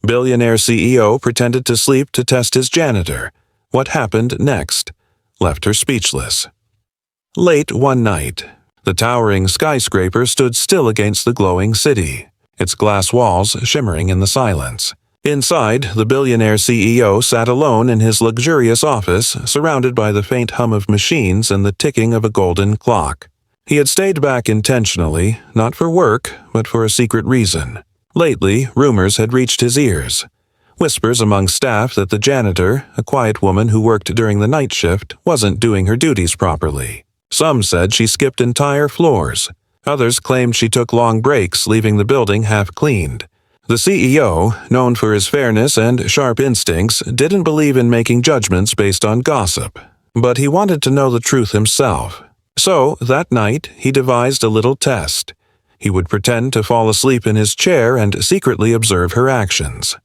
Billionaire CEO pretended to sleep to test his janitor. What happened next left her speechless. Late one night, the towering skyscraper stood still against the glowing city, its glass walls shimmering in the silence. Inside, the billionaire CEO sat alone in his luxurious office, surrounded by the faint hum of machines and the ticking of a golden clock. He had stayed back intentionally, not for work, but for a secret reason. Lately, rumors had reached his ears. Whispers among staff that the janitor, a quiet woman who worked during the night shift, wasn't doing her duties properly. Some said she skipped entire floors. Others claimed she took long breaks, leaving the building half-cleaned. The CEO, known for his fairness and sharp instincts, didn't believe in making judgments based on gossip. But he wanted to know the truth himself. So, that night, he devised a little test. He would pretend to fall asleep in his chair and secretly observe her actions.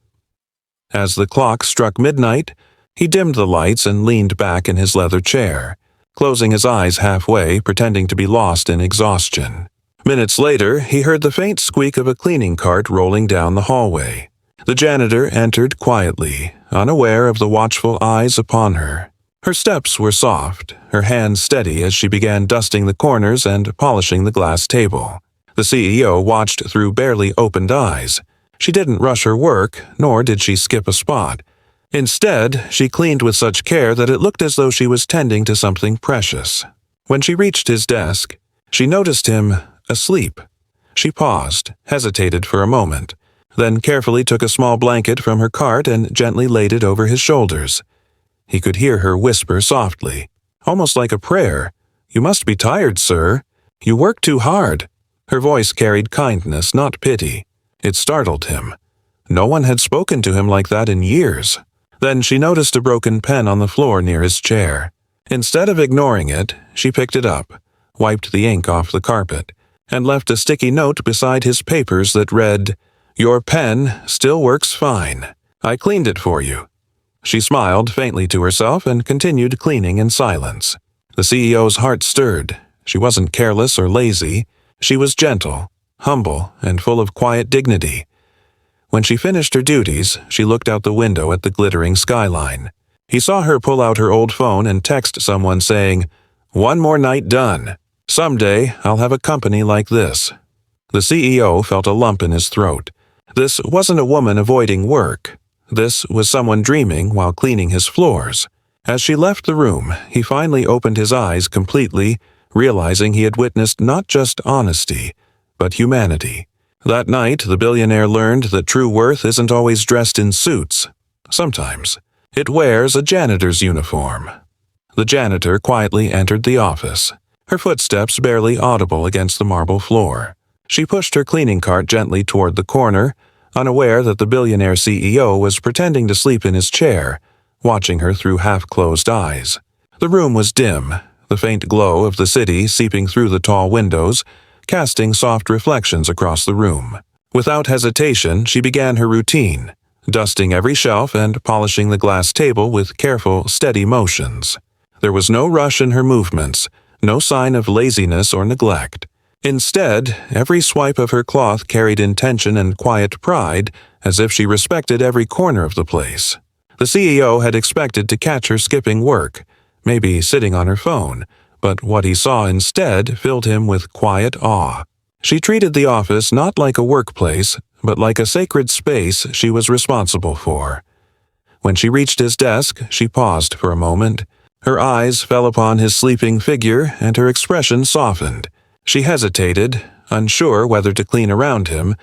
As the clock struck midnight, he dimmed the lights and leaned back in his leather chair, closing his eyes halfway, pretending to be lost in exhaustion. Minutes later, he heard the faint squeak of a cleaning cart rolling down the hallway. The janitor entered quietly, unaware of the watchful eyes upon her. Her steps were soft, her hands steady as she began dusting the corners and polishing the glass table. The CEO watched through barely opened eyes. She didn't rush her work, nor did she skip a spot. Instead, she cleaned with such care that it looked as though she was tending to something precious. When she reached his desk, she noticed him asleep. She paused, hesitated for a moment, then carefully took a small blanket from her cart and gently laid it over his shoulders. He could hear her whisper softly, almost like a prayer, "You must be tired, sir. You work too hard." Her voice carried kindness, not pity. It startled him. No one had spoken to him like that in years. Then she noticed a broken pen on the floor near his chair. Instead of ignoring it, she picked it up, wiped the ink off the carpet, and left a sticky note beside his papers that read, "Your pen still works fine. I cleaned it for you." She smiled faintly to herself and continued cleaning in silence. The CEO's heart stirred. She wasn't careless or lazy. She was gentle, humble, and full of quiet dignity. When she finished her duties, she looked out the window at the glittering skyline. He saw her pull out her old phone and text someone saying, "One more night done. Someday I'll have a company like this." The CEO felt a lump in his throat. This wasn't a woman avoiding work. This was someone dreaming while cleaning his floors. As she left the room, he finally opened his eyes completely, realizing he had witnessed not just honesty, but humanity. That night, the billionaire learned that true worth isn't always dressed in suits. Sometimes, it wears a janitor's uniform. The janitor quietly entered the office, her footsteps barely audible against the marble floor. She pushed her cleaning cart gently toward the corner, unaware that the billionaire CEO was pretending to sleep in his chair, watching her through half-closed eyes. The room was dim, the faint glow of the city seeping through the tall windows, casting soft reflections across the room. Without hesitation, she began her routine, dusting every shelf and polishing the glass table with careful, steady motions. There was no rush in her movements, no sign of laziness or neglect. Instead, every swipe of her cloth carried intention and quiet pride, as if she respected every corner of the place. The CEO had expected to catch her skipping work, maybe sitting on her phone, but what he saw instead filled him with quiet awe. She treated the office not like a workplace, but like a sacred space she was responsible for. When she reached his desk, she paused for a moment. Her eyes fell upon his sleeping figure, and her expression softened. She hesitated, unsure whether to clean around him,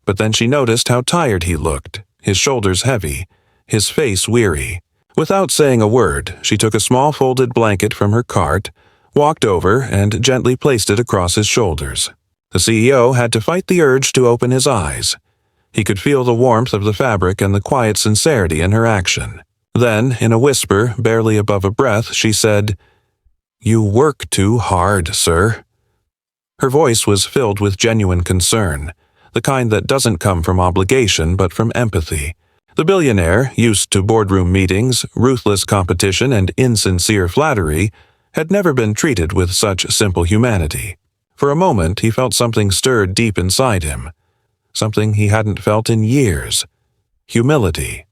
but then she noticed how tired he looked, his shoulders heavy, his face weary. Without saying a word, she took a small folded blanket from her cart, walked over, and gently placed it across his shoulders. The CEO had to fight the urge to open his eyes. He could feel the warmth of the fabric and the quiet sincerity in her action. Then, in a whisper, barely above a breath, she said, "You work too hard, sir." Her voice was filled with genuine concern, the kind that doesn't come from obligation but from empathy. The billionaire, used to boardroom meetings, ruthless competition, and insincere flattery, had never been treated with such simple humanity. For a moment, he felt something stirred deep inside him, something he hadn't felt in years. humility.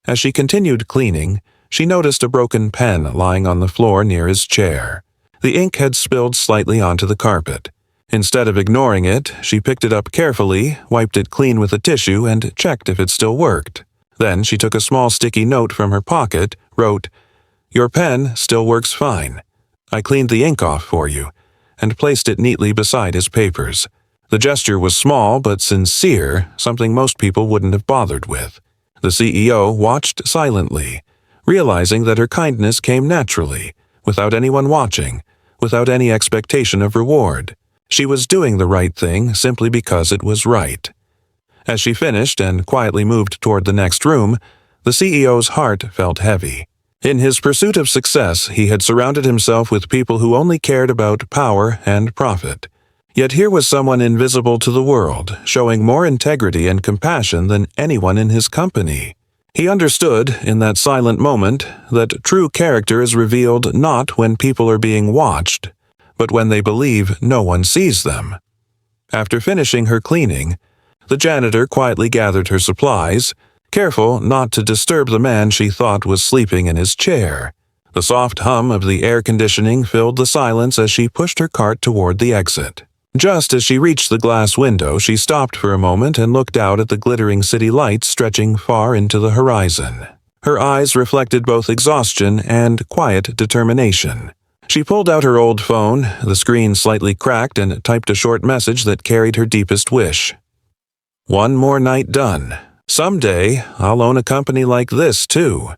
As she continued cleaning, she noticed a broken pen lying on the floor near his chair. The ink had spilled slightly onto the carpet. Instead of ignoring it, she picked it up carefully, wiped it clean with a tissue, and checked if it still worked. Then she took a small sticky note from her pocket, wrote, "Your pen still works fine. I cleaned the ink off for you," and placed it neatly beside his papers. The gesture was small but sincere, something most people wouldn't have bothered with. The CEO watched silently, realizing that her kindness came naturally, without anyone watching, without any expectation of reward. She was doing the right thing simply because it was right. As she finished and quietly moved toward the next room, the CEO's heart felt heavy. In his pursuit of success, he had surrounded himself with people who only cared about power and profit. Yet here was someone invisible to the world, showing more integrity and compassion than anyone in his company. He understood, in that silent moment, that true character is revealed not when people are being watched, but when they believe no one sees them. After finishing her cleaning, the janitor quietly gathered her supplies, careful not to disturb the man she thought was sleeping in his chair. The soft hum of the air conditioning filled the silence as she pushed her cart toward the exit. Just as she reached the glass window, she stopped for a moment and looked out at the glittering city lights stretching far into the horizon. Her eyes reflected both exhaustion and quiet determination. She pulled out her old phone, the screen slightly cracked, and typed a short message that carried her deepest wish. "One more night done. Someday, I'll own a company like this, too."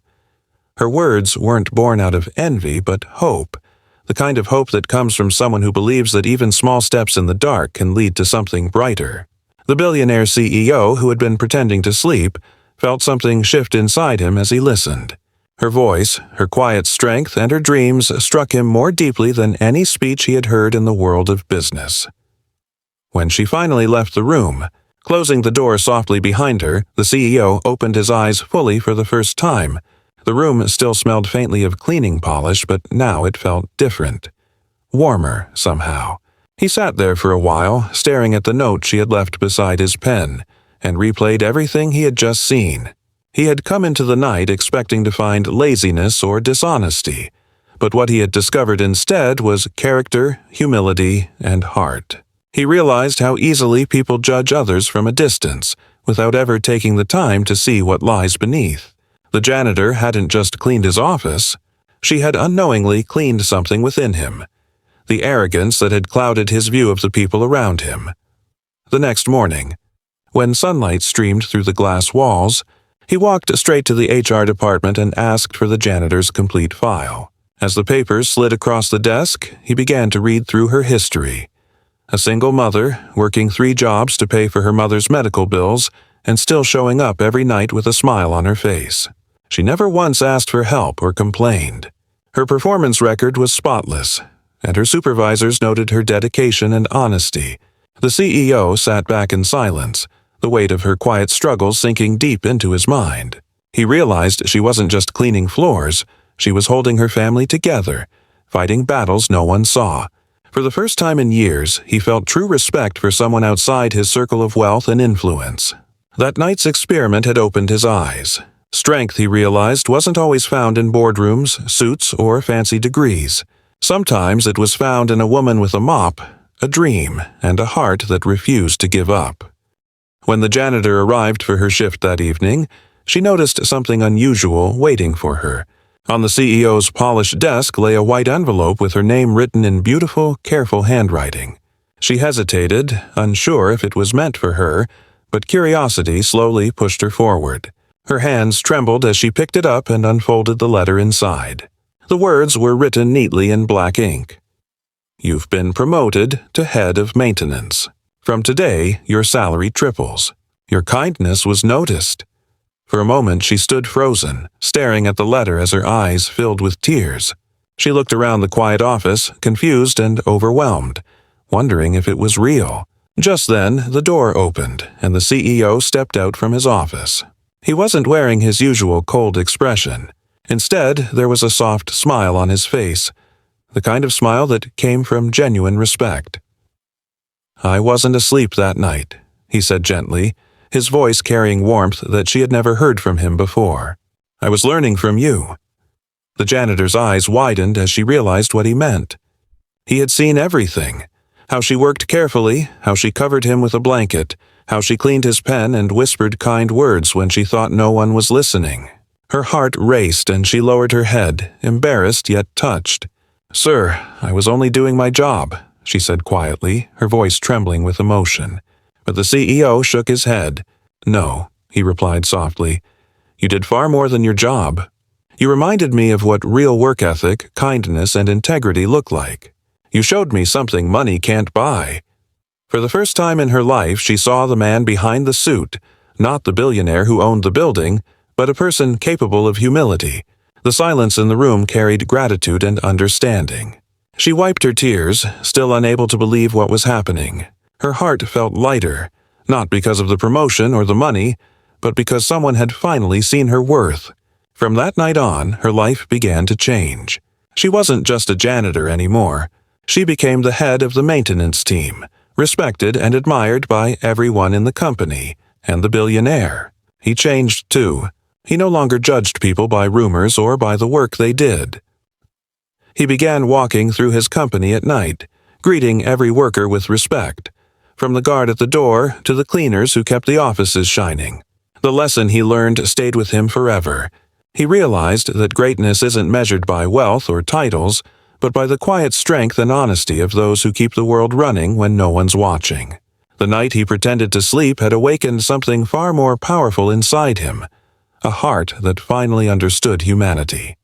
Her words weren't born out of envy, but hope, the kind of hope that comes from someone who believes that even small steps in the dark can lead to something brighter. The billionaire CEO, who had been pretending to sleep, felt something shift inside him as he listened. Her voice, her quiet strength, and her dreams struck him more deeply than any speech he had heard in the world of business. When she finally left the room, closing the door softly behind her, the CEO opened his eyes fully for the first time. The room still smelled faintly of cleaning polish, but now it felt different. Warmer, somehow. He sat there for a while, staring at the note she had left beside his pen, and replayed everything he had just seen. He had come into the night expecting to find laziness or dishonesty, but what he had discovered instead was character, humility, and heart. He realized how easily people judge others from a distance, without ever taking the time to see what lies beneath. The janitor hadn't just cleaned his office. She had unknowingly cleaned something within him, the arrogance that had clouded his view of the people around him. The next morning, when sunlight streamed through the glass walls, he walked straight to the HR department and asked for the janitor's complete file. As the papers slid across the desk, he began to read through her history. A single mother, working 3 jobs to pay for her mother's medical bills, and still showing up every night with a smile on her face. She never once asked for help or complained. Her performance record was spotless, and her supervisors noted her dedication and honesty. The CEO sat back in silence, the weight of her quiet struggles sinking deep into his mind. He realized she wasn't just cleaning floors, she was holding her family together, fighting battles no one saw. For the first time in years, he felt true respect for someone outside his circle of wealth and influence. That night's experiment had opened his eyes. Strength, he realized, wasn't always found in boardrooms, suits, or fancy degrees. Sometimes it was found in a woman with a mop, a dream, and a heart that refused to give up. When the janitor arrived for her shift that evening, she noticed something unusual waiting for her. On the CEO's polished desk lay a white envelope with her name written in beautiful, careful handwriting. She hesitated, unsure if it was meant for her, but curiosity slowly pushed her forward. Her hands trembled as she picked it up and unfolded the letter inside. The words were written neatly in black ink. "You've been promoted to head of maintenance. From today, your salary triples. Your kindness was noticed." For a moment she stood frozen, staring at the letter as her eyes filled with tears. She looked around the quiet office, confused and overwhelmed, wondering if it was real. Just then, the door opened, and the CEO stepped out from his office. He wasn't wearing his usual cold expression. Instead, there was a soft smile on his face, the kind of smile that came from genuine respect. "I wasn't asleep that night," he said gently, his voice carrying warmth that she had never heard from him before. "I was learning from you." The janitor's eyes widened as she realized what he meant. He had seen everything. How she worked carefully, how she covered him with a blanket, how she cleaned his pen and whispered kind words when she thought no one was listening. Her heart raced and she lowered her head, embarrassed yet touched. "Sir, I was only doing my job," she said quietly, her voice trembling with emotion. But the CEO shook his head. "No," he replied softly. "You did far more than your job. You reminded me of what real work ethic, kindness, and integrity look like. You showed me something money can't buy." For the first time in her life, she saw the man behind the suit, not the billionaire who owned the building, but a person capable of humility. The silence in the room carried gratitude and understanding. She wiped her tears, still unable to believe what was happening. Her heart felt lighter, not because of the promotion or the money, but because someone had finally seen her worth. From that night on, her life began to change. She wasn't just a janitor anymore. She became the head of the maintenance team, respected and admired by everyone in the company, and the billionaire. He changed too. He no longer judged people by rumors or by the work they did. He began walking through his company at night, greeting every worker with respect, from the guard at the door to the cleaners who kept the offices shining. The lesson he learned stayed with him forever. He realized that greatness isn't measured by wealth or titles, but by the quiet strength and honesty of those who keep the world running when no one's watching. The night he pretended to sleep had awakened something far more powerful inside him, a heart that finally understood humanity.